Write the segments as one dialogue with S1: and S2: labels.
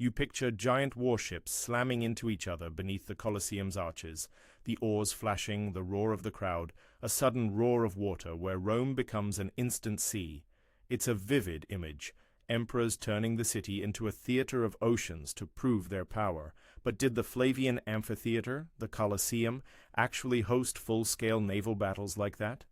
S1: You picture giant warships slamming into each other beneath the Colosseum's arches, the oars flashing, the roar of the crowd, a sudden roar of water where Rome becomes an instant sea. It's a vivid image, emperors turning the city into a theater of oceans to prove their power. But did the Flavian amphitheater, the Colosseum, actually host full-scale naval battles like that?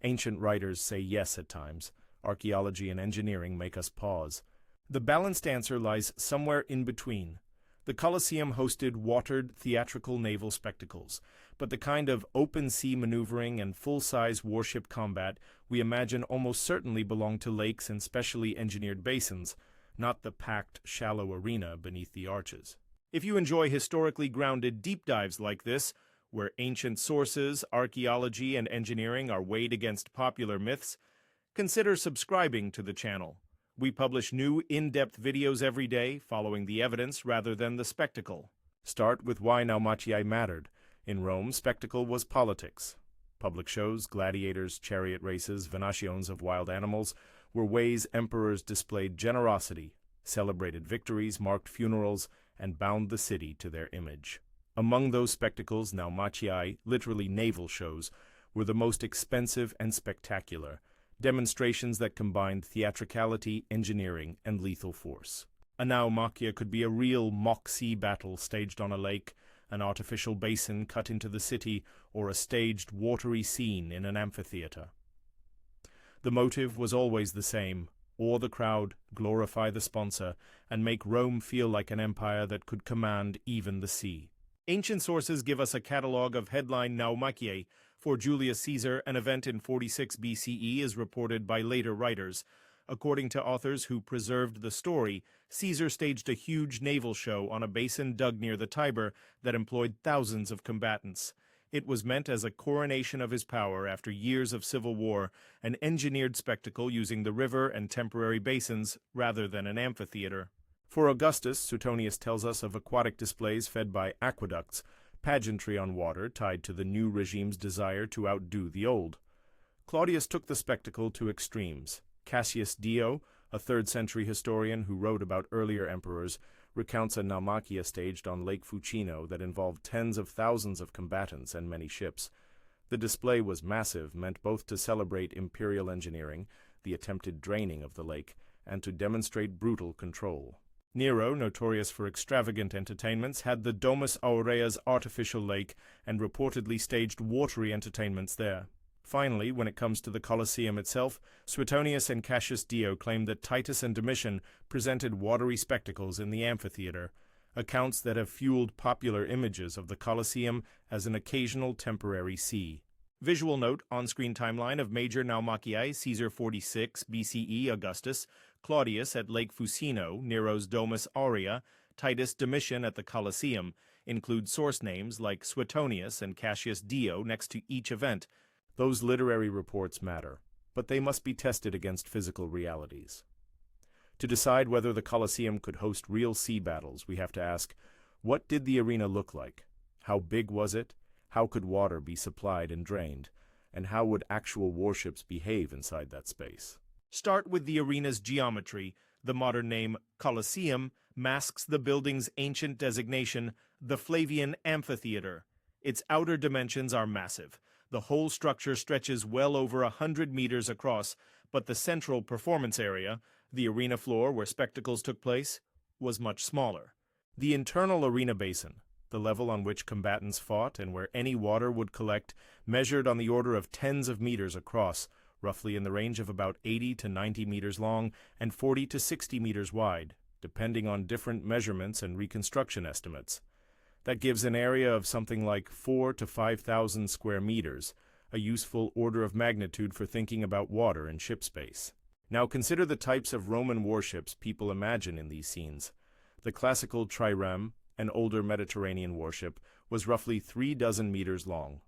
S1: Ancient writers say yes at times. Archaeology and engineering make us pause. The balanced answer lies somewhere in between. The Colosseum hosted watered, theatrical naval spectacles, but the kind of open-sea maneuvering and full-size warship combat we imagine almost certainly belonged to lakes and specially engineered basins, not the packed, shallow arena beneath the arches. If you enjoy historically grounded deep dives like this, where ancient sources, archaeology, and engineering are weighed against popular myths, consider subscribing to the channel. We publish new, in-depth videos every day, following the evidence rather than the spectacle. Start with why Naumachii mattered. In Rome, spectacle was politics. Public shows, gladiators, chariot races, venations of wild animals were ways emperors displayed generosity, celebrated victories, marked funerals, and bound the city to their image. Among those spectacles, Naumachii, literally naval shows, were the most expensive and spectacular, demonstrations that combined theatricality, engineering, and lethal force. A naumachia could be a real mock sea battle staged on a lake, an artificial basin cut into the city, or a staged watery scene in an amphitheater. The motive was always the same: awe the crowd, glorify the sponsor, and make Rome feel like an empire that could command even the sea. Ancient sources give us a catalogue of headline naumachii. For Julius Caesar, an event in 46 BCE is reported by later writers. According to authors who preserved the story, Caesar staged a huge naval show on a basin dug near the Tiber that employed thousands of combatants. It was meant as a coronation of his power after years of civil war, an engineered spectacle using the river and temporary basins rather than an amphitheater. For Augustus, Suetonius tells us of aquatic displays fed by aqueducts, pageantry on water tied to the new regime's desire to outdo the old. Claudius took the spectacle to extremes. Cassius Dio, a 3rd-century historian who wrote about earlier emperors, recounts a naumachia staged on Lake Fucino that involved tens of thousands of combatants and many ships. The display was massive, meant both to celebrate imperial engineering, the attempted draining of the lake, and to demonstrate brutal control. Nero, notorious for extravagant entertainments, had the Domus Aurea's artificial lake and reportedly staged watery entertainments there. Finally, when it comes to the Colosseum itself, Suetonius and Cassius Dio claim that Titus and Domitian presented watery spectacles in the amphitheater, accounts that have fueled popular images of the Colosseum as an occasional temporary sea. Visual note: on-screen timeline of major naumachii: Caesar 46 BCE, Augustus, Claudius at Lake Fucino, Nero's Domus Aurea, Titus, Domitian at the Colosseum. Include source names like Suetonius and Cassius Dio next to each event. Those literary reports matter, but they must be tested against physical realities. To decide whether the Colosseum could host real sea battles, we have to ask, what did the arena look like? How big was it? How could water be supplied and drained? And how would actual warships behave inside that space? Start with the arena's geometry. The modern name Colosseum masks the building's ancient designation, the Flavian Amphitheater. Its outer dimensions are massive. The whole structure stretches well over 100 meters across, but the central performance area, the arena floor where spectacles took place, was much smaller. The internal arena basin, the level on which combatants fought and where any water would collect, measured on the order of tens of meters across, roughly in the range of about 80 to 90 meters long and 40 to 60 meters wide, depending on different measurements and reconstruction estimates. That gives an area of something like 4,000 to 5,000 square meters, a useful order of magnitude for thinking about water and ship space. Now consider the types of Roman warships people imagine in these scenes. The classical trireme, an older Mediterranean warship, was roughly 36 meters long.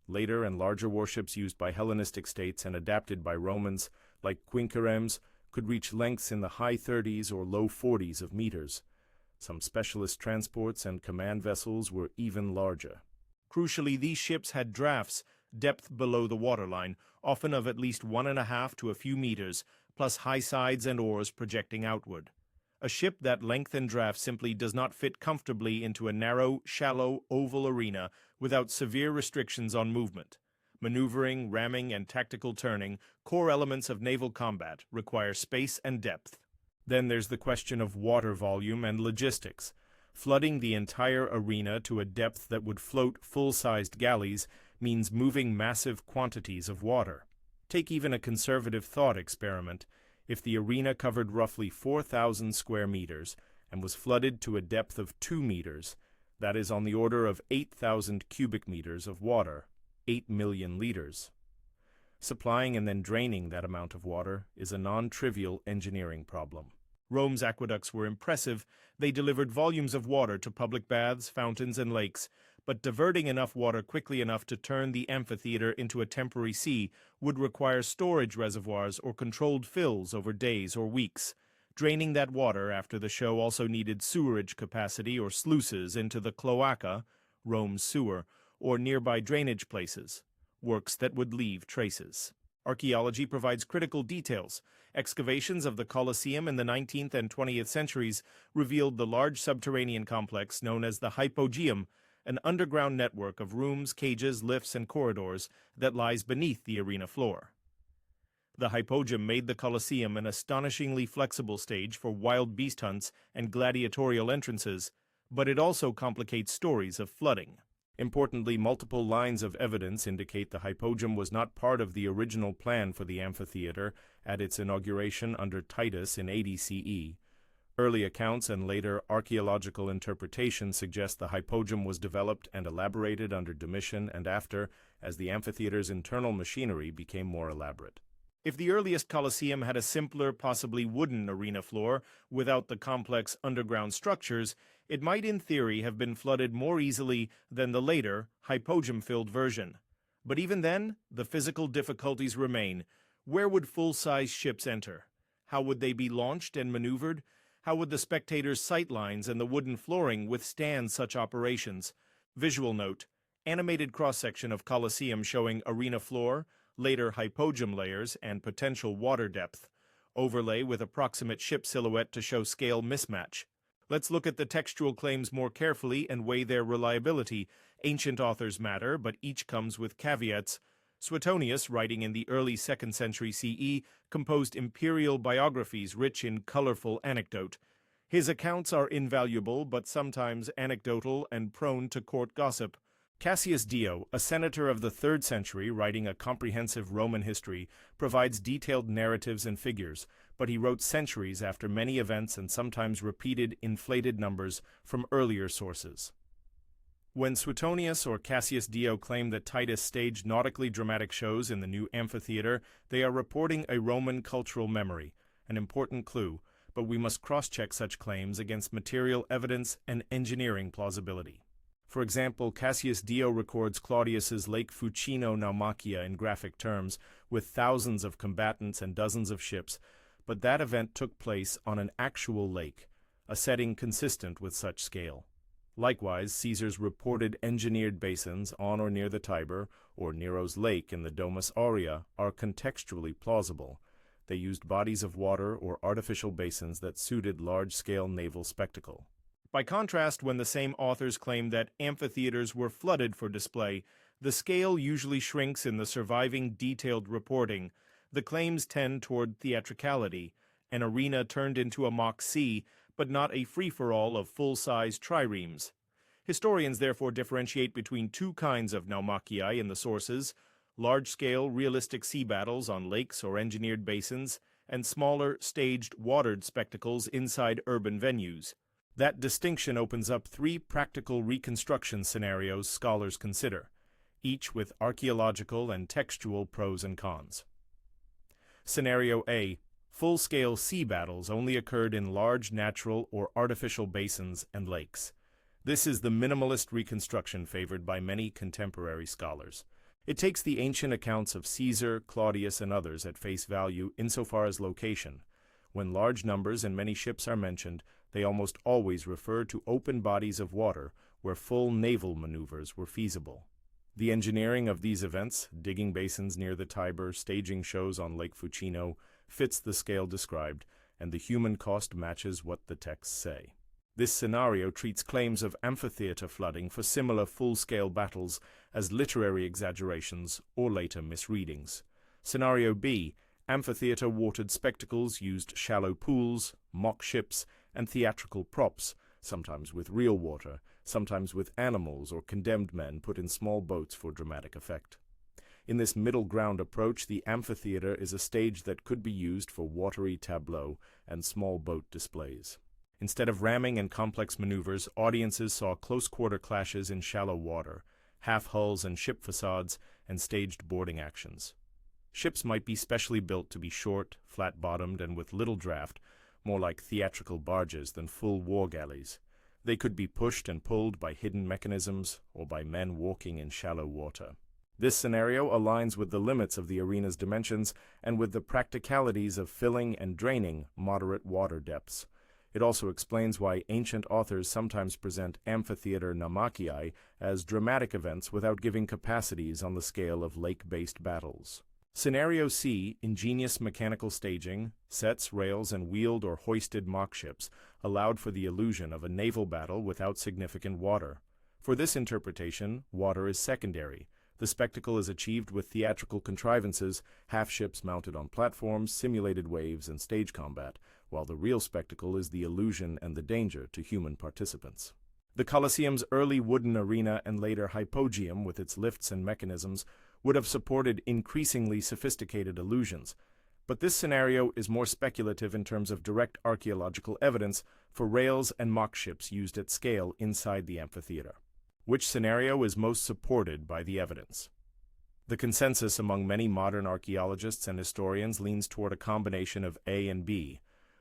S1: Later and larger warships used by Hellenistic states and adapted by Romans, like quinqueremes, could reach lengths in the high 30s or low 40s of meters. Some specialist transports and command vessels were even larger. Crucially, these ships had drafts, depth below the waterline, often of at least 1.5 to a few meters, plus high sides and oars projecting outward. A ship that length and draft simply does not fit comfortably into a narrow, shallow, oval arena without severe restrictions on movement. Maneuvering, ramming, and tactical turning, core elements of naval combat, require space and depth. Then there's the question of water volume and logistics. Flooding the entire arena to a depth that would float full-sized galleys means moving massive quantities of water. Take even a conservative thought experiment. If the arena covered roughly 4,000 square meters and was flooded to a depth of 2 meters, that is on the order of 8,000 cubic meters of water, 8 million liters. Supplying and then draining that amount of water is a non-trivial engineering problem. Rome's aqueducts were impressive. They delivered volumes of water to public baths, fountains, and lakes, but diverting enough water quickly enough to turn the amphitheater into a temporary sea would require storage reservoirs or controlled fills over days or weeks. Draining that water after the show also needed sewerage capacity or sluices into the cloaca, Rome's sewer, or nearby drainage places, works that would leave traces. Archaeology provides critical details. Excavations of the Colosseum in the 19th and 20th centuries revealed the large subterranean complex known as the Hypogeum, an underground network of rooms, cages, lifts, and corridors that lies beneath the arena floor. The Hypogeum made the Colosseum an astonishingly flexible stage for wild beast hunts and gladiatorial entrances, but it also complicates stories of flooding. Importantly, multiple lines of evidence indicate the Hypogeum was not part of the original plan for the amphitheater at its inauguration under Titus in 80 CE. Early accounts and later archaeological interpretation suggest the Hypogeum was developed and elaborated under Domitian and after, as the amphitheater's internal machinery became more elaborate. If the earliest Colosseum had a simpler, possibly wooden arena floor without the complex underground structures, it might in theory have been flooded more easily than the later, Hypogeum-filled version. But even then, the physical difficulties remain. Where would full-size ships enter? How would they be launched and maneuvered? How would the spectators' sightlines and the wooden flooring withstand such operations? Visual note: animated cross-section of Colosseum showing arena floor, later Hypogeum layers, and potential water depth. Overlay with approximate ship silhouette to show scale mismatch. Let's look at the textual claims more carefully and weigh their reliability. Ancient authors matter, but each comes with caveats. Suetonius, writing in the early 2nd century CE, composed imperial biographies rich in colorful anecdote. His accounts are invaluable, but sometimes anecdotal and prone to court gossip. Cassius Dio, a senator of the 3rd century writing a comprehensive Roman history, provides detailed narratives and figures, but he wrote centuries after many events and sometimes repeated inflated numbers from earlier sources. When Suetonius or Cassius Dio claim that Titus staged nautically dramatic shows in the new amphitheater, they are reporting a Roman cultural memory, an important clue, but we must cross-check such claims against material evidence and engineering plausibility. For example, Cassius Dio records Claudius's Lake Fucino Naumachia in graphic terms, with thousands of combatants and dozens of ships, but that event took place on an actual lake, a setting consistent with such scale. Likewise, Caesar's reported engineered basins on or near the Tiber, or Nero's lake in the Domus Aurea, are contextually plausible. They used bodies of water or artificial basins that suited large-scale naval spectacle. By contrast, when the same authors claim that amphitheaters were flooded for display, the scale usually shrinks in the surviving detailed reporting. The claims tend toward theatricality, an arena turned into a mock sea, but not a free-for-all of full-size triremes. Historians therefore differentiate between two kinds of naumachiae in the sources: large-scale, realistic sea battles on lakes or engineered basins, and smaller, staged, watered spectacles inside urban venues. That distinction opens up 3 practical reconstruction scenarios scholars consider, each with archaeological and textual pros and cons. Scenario A: full-scale sea battles only occurred in large natural or artificial basins and lakes. This is the minimalist reconstruction favored by many contemporary scholars. It takes the ancient accounts of Caesar, Claudius, and others at face value insofar as location. When large numbers and many ships are mentioned, they almost always refer to open bodies of water where full naval maneuvers were feasible. The engineering of these events, digging basins near the Tiber, staging shows on Lake Fucino, fits the scale described, and the human cost matches what the texts say. This scenario treats claims of amphitheater flooding for similar full-scale battles as literary exaggerations or later misreadings. Scenario B: amphitheater watered spectacles used shallow pools, mock ships, and theatrical props, sometimes with real water, sometimes with animals or condemned men put in small boats for dramatic effect. In this middle ground approach, the amphitheater is a stage that could be used for watery tableau and small boat displays. Instead of ramming and complex maneuvers, audiences saw close-quarter clashes in shallow water, half-hulls and ship facades, and staged boarding actions. Ships might be specially built to be short, flat-bottomed, and with little draft, more like theatrical barges than full war galleys. They could be pushed and pulled by hidden mechanisms or by men walking in shallow water. This scenario aligns with the limits of the arena's dimensions and with the practicalities of filling and draining moderate water depths. It also explains why ancient authors sometimes present amphitheater naumachii as dramatic events without giving capacities on the scale of lake-based battles. Scenario C: ingenious mechanical staging, sets, rails, and wheeled or hoisted mock ships allowed for the illusion of a naval battle without significant water. For this interpretation, water is secondary. The spectacle is achieved with theatrical contrivances, half-ships mounted on platforms, simulated waves, and stage combat, while the real spectacle is the illusion and the danger to human participants. The Colosseum's early wooden arena and later hypogeum, with its lifts and mechanisms, would have supported increasingly sophisticated illusions, but this scenario is more speculative in terms of direct archaeological evidence for rails and mock ships used at scale inside the amphitheater. Which scenario is most supported by the evidence? The consensus among many modern archaeologists and historians leans toward a combination of A and B.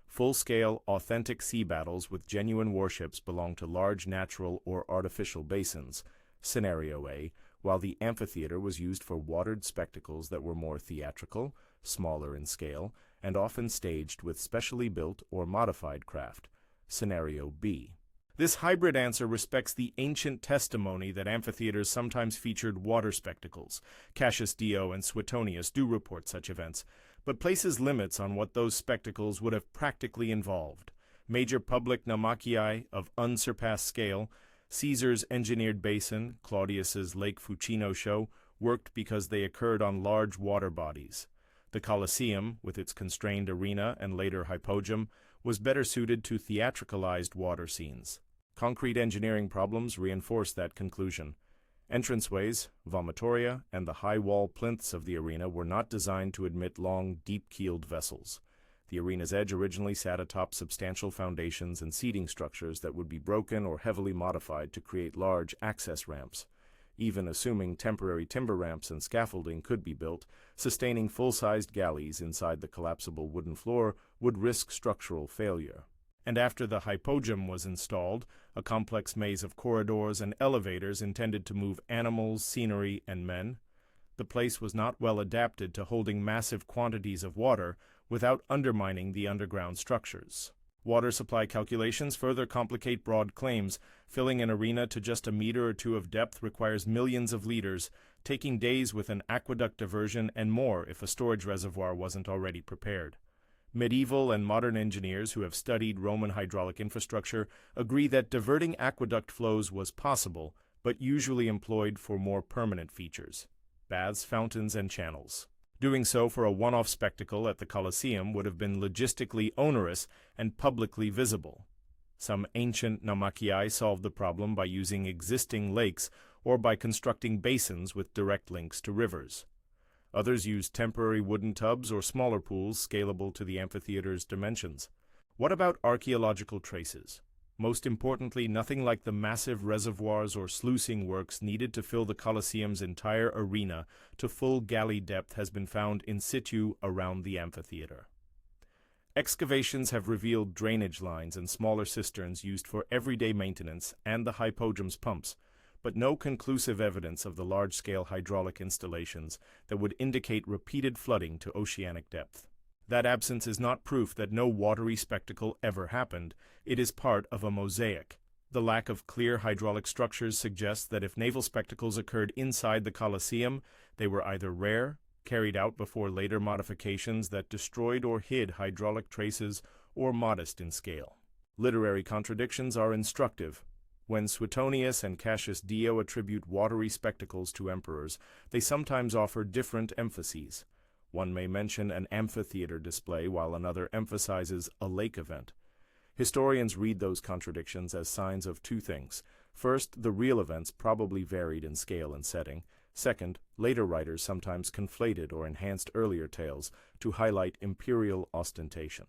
S1: Full-scale, authentic sea battles with genuine warships belong to large natural or artificial basins, Scenario A, while the amphitheater was used for watered spectacles that were more theatrical, smaller in scale, and often staged with specially built or modified craft, Scenario B. This hybrid answer respects the ancient testimony that amphitheaters sometimes featured water spectacles. Cassius Dio and Suetonius do report such events, but places limits on what those spectacles would have practically involved. Major public naumachii of unsurpassed scale, Caesar's engineered basin, Claudius's Lake Fucino show, worked because they occurred on large water bodies. The Colosseum, with its constrained arena and later hypogeum, was better suited to theatricalized water scenes. Concrete engineering problems reinforced that conclusion. Entranceways, vomitoria, and the high wall plinths of the arena were not designed to admit long, deep-keeled vessels. The arena's edge originally sat atop substantial foundations and seating structures that would be broken or heavily modified to create large access ramps. Even assuming temporary timber ramps and scaffolding could be built, sustaining full-sized galleys inside the collapsible wooden floor would risk structural failure. And after the hypogeum was installed, a complex maze of corridors and elevators intended to move animals, scenery, and men, the place was not well adapted to holding massive quantities of water without undermining the underground structures. Water supply calculations further complicate broad claims. Filling an arena to just a meter or two of depth requires millions of liters, taking days with an aqueduct diversion and more if a storage reservoir wasn't already prepared. Medieval and modern engineers who have studied Roman hydraulic infrastructure agree that diverting aqueduct flows was possible, but usually employed for more permanent features: baths, fountains, and channels. Doing so for a one-off spectacle at the Colosseum would have been logistically onerous and publicly visible. Some ancient naumachii solved the problem by using existing lakes or by constructing basins with direct links to rivers. Others used temporary wooden tubs or smaller pools scalable to the amphitheater's dimensions. What about archaeological traces? Most importantly, nothing like the massive reservoirs or sluicing works needed to fill the Colosseum's entire arena to full galley depth has been found in situ around the amphitheater. Excavations have revealed drainage lines and smaller cisterns used for everyday maintenance and the hypogeum's pumps, but no conclusive evidence of the large-scale hydraulic installations that would indicate repeated flooding to oceanic depth. That absence is not proof that no watery spectacle ever happened. It is part of a mosaic. The lack of clear hydraulic structures suggests that if naval spectacles occurred inside the Colosseum, they were either rare, carried out before later modifications that destroyed or hid hydraulic traces, or modest in scale. Literary contradictions are instructive. When Suetonius and Cassius Dio attribute watery spectacles to emperors, they sometimes offer different emphases. One may mention an amphitheater display while another emphasizes a lake event. Historians read those contradictions as signs of two things. First, the real events probably varied in scale and setting. Second, later writers sometimes conflated or enhanced earlier tales to highlight imperial ostentation.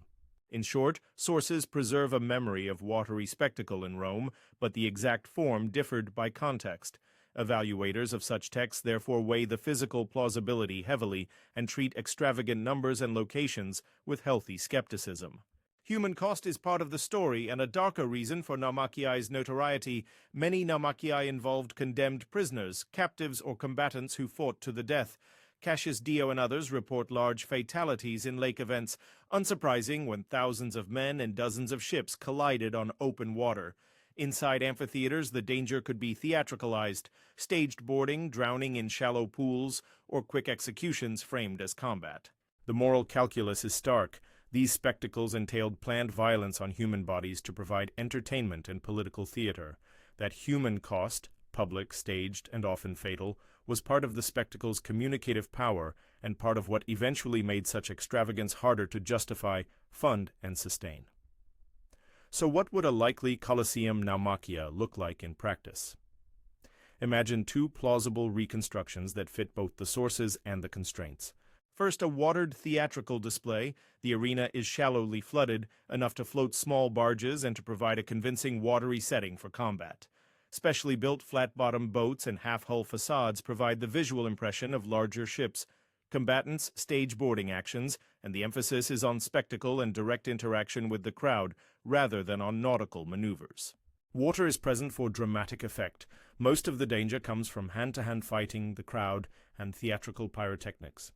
S1: In short, sources preserve a memory of watery spectacle in Rome, but the exact form differed by context. Evaluators of such texts therefore weigh the physical plausibility heavily and treat extravagant numbers and locations with healthy skepticism. Human cost is part of the story, and a darker reason for Naumachai's notoriety. Many Naumachii involved condemned prisoners, captives, or combatants who fought to the death. Cassius Dio and others report large fatalities in lake events, unsurprising when thousands of men and dozens of ships collided on open water. Inside amphitheaters, the danger could be theatricalized, staged boarding, drowning in shallow pools, or quick executions framed as combat. The moral calculus is stark. These spectacles entailed planned violence on human bodies to provide entertainment and political theater. That human cost, public, staged, and often fatal, was part of the spectacle's communicative power and part of what eventually made such extravagance harder to justify, fund, and sustain. So what would a likely Colosseum Naumachia look like in practice? Imagine two plausible reconstructions that fit both the sources and the constraints. First, a watered theatrical display. The arena is shallowly flooded, enough to float small barges and to provide a convincing watery setting for combat. Specially built flat-bottom boats and half-hull facades provide the visual impression of larger ships. Combatants stage boarding actions, and the emphasis is on spectacle and direct interaction with the crowd, rather than on nautical maneuvers. Water is present for dramatic effect. Most of the danger comes from hand-to-hand fighting, the crowd, and theatrical pyrotechnics.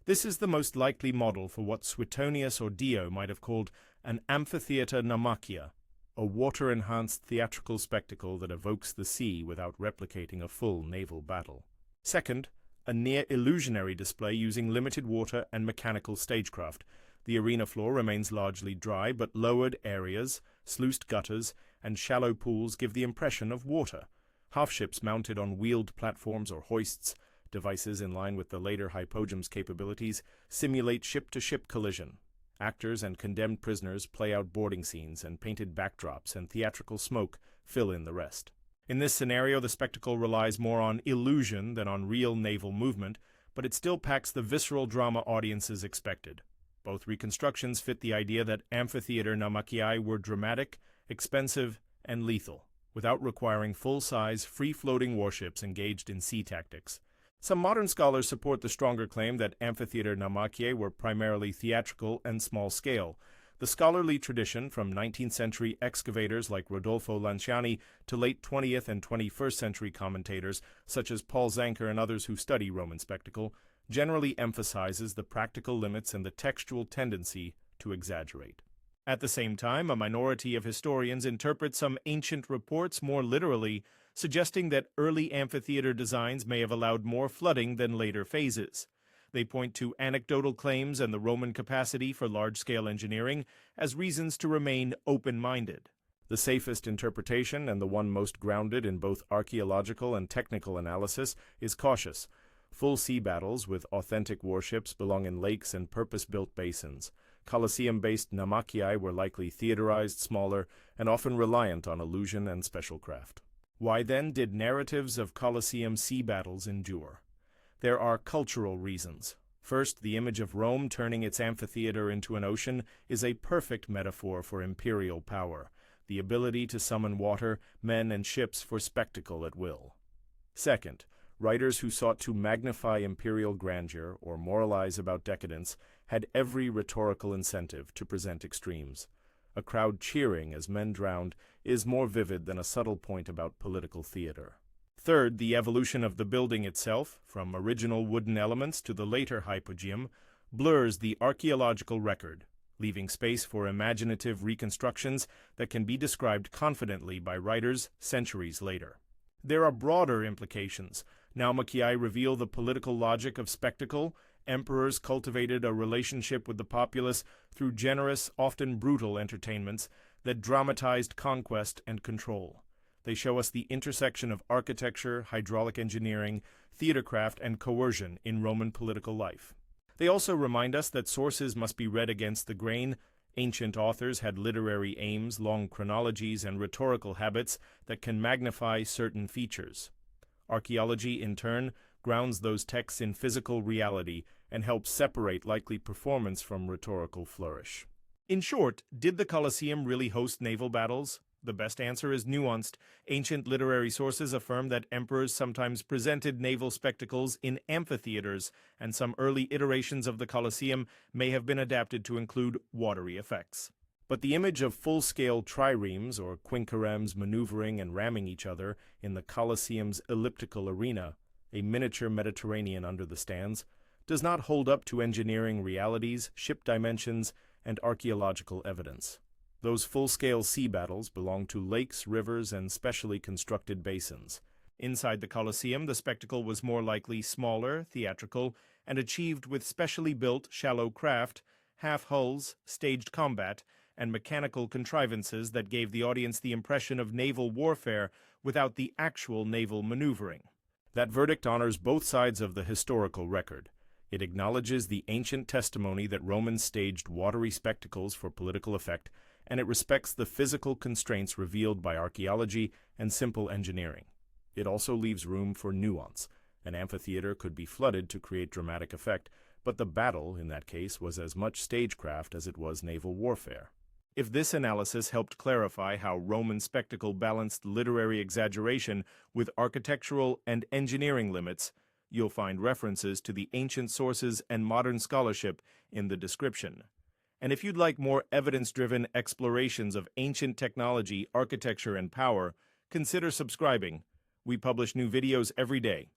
S1: This is the most likely model for what Suetonius or Dio might have called an amphitheater Naumachia, a water-enhanced theatrical spectacle that evokes the sea without replicating a full naval battle. Second, a near-illusionary display using limited water and mechanical stagecraft. The arena floor remains largely dry, but lowered areas, sluiced gutters, and shallow pools give the impression of water. Half-ships mounted on wheeled platforms or hoists, devices in line with the later hypogeum's capabilities, simulate ship-to-ship collision. Actors and condemned prisoners play out boarding scenes, and painted backdrops and theatrical smoke fill in the rest. In this scenario, the spectacle relies more on illusion than on real naval movement, but it still packs the visceral drama audiences expected. Both reconstructions fit the idea that amphitheater Naumachii were dramatic, expensive, and lethal, without requiring full-size, free-floating warships engaged in sea tactics. Some modern scholars support the stronger claim that amphitheater Naumachii were primarily theatrical and small-scale. The scholarly tradition, from 19th century excavators like Rodolfo Lanciani to late 20th and 21st century commentators such as Paul Zanker and others who study Roman spectacle, generally emphasizes the practical limits and the textual tendency to exaggerate. At the same time, a minority of historians interpret some ancient reports more literally, suggesting that early amphitheater designs may have allowed more flooding than later phases. They point to anecdotal claims and the Roman capacity for large-scale engineering as reasons to remain open-minded. The safest interpretation, and the one most grounded in both archaeological and technical analysis, is cautious. Full sea battles with authentic warships belong in lakes and purpose-built basins. Colosseum-based Naumachii were likely theaterized, smaller, and often reliant on illusion and special craft. Why then did narratives of Colosseum sea battles endure? There are cultural reasons. First, the image of Rome turning its amphitheater into an ocean is a perfect metaphor for imperial power, the ability to summon water, men, and ships for spectacle at will. Second, writers who sought to magnify imperial grandeur or moralize about decadence had every rhetorical incentive to present extremes. A crowd cheering as men drowned is more vivid than a subtle point about political theater. Third, the evolution of the building itself, from original wooden elements to the later hypogeum, blurs the archaeological record, leaving space for imaginative reconstructions that can be described confidently by writers centuries later. There are broader implications. Naumachii reveal the political logic of spectacle, Emperors cultivated a relationship with the populace through generous, often brutal entertainments that dramatized conquest and control. They show us the intersection of architecture, hydraulic engineering, theatercraft, and coercion in Roman political life. They also remind us that sources must be read against the grain. Ancient authors had literary aims, long chronologies, and rhetorical habits that can magnify certain features. Archaeology, in turn, grounds those texts in physical reality and helps separate likely performance from rhetorical flourish. In short, did the Colosseum really host naval battles? The best answer is nuanced. Ancient literary sources affirm that emperors sometimes presented naval spectacles in amphitheaters, and some early iterations of the Colosseum may have been adapted to include watery effects. But the image of full-scale triremes, or quinqueremes, maneuvering and ramming each other in the Colosseum's elliptical arena, a miniature Mediterranean under the stands, does not hold up to engineering realities, ship dimensions, and archaeological evidence. Those full-scale sea battles belong to lakes, rivers, and specially constructed basins. Inside the Colosseum, the spectacle was more likely smaller, theatrical, and achieved with specially built, shallow craft, half-hulls, staged combat, and mechanical contrivances that gave the audience the impression of naval warfare without the actual naval maneuvering. That verdict honors both sides of the historical record. It acknowledges the ancient testimony that Romans staged watery spectacles for political effect, and it respects the physical constraints revealed by archaeology and simple engineering. It also leaves room for nuance. An amphitheater could be flooded to create dramatic effect, but the battle, in that case, was as much stagecraft as it was naval warfare. If this analysis helped clarify how Roman spectacle balanced literary exaggeration with architectural and engineering limits, you'll find references to the ancient sources and modern scholarship in the description. And if you'd like more evidence-driven explorations of ancient technology, architecture, and power, consider subscribing. We publish new videos every day.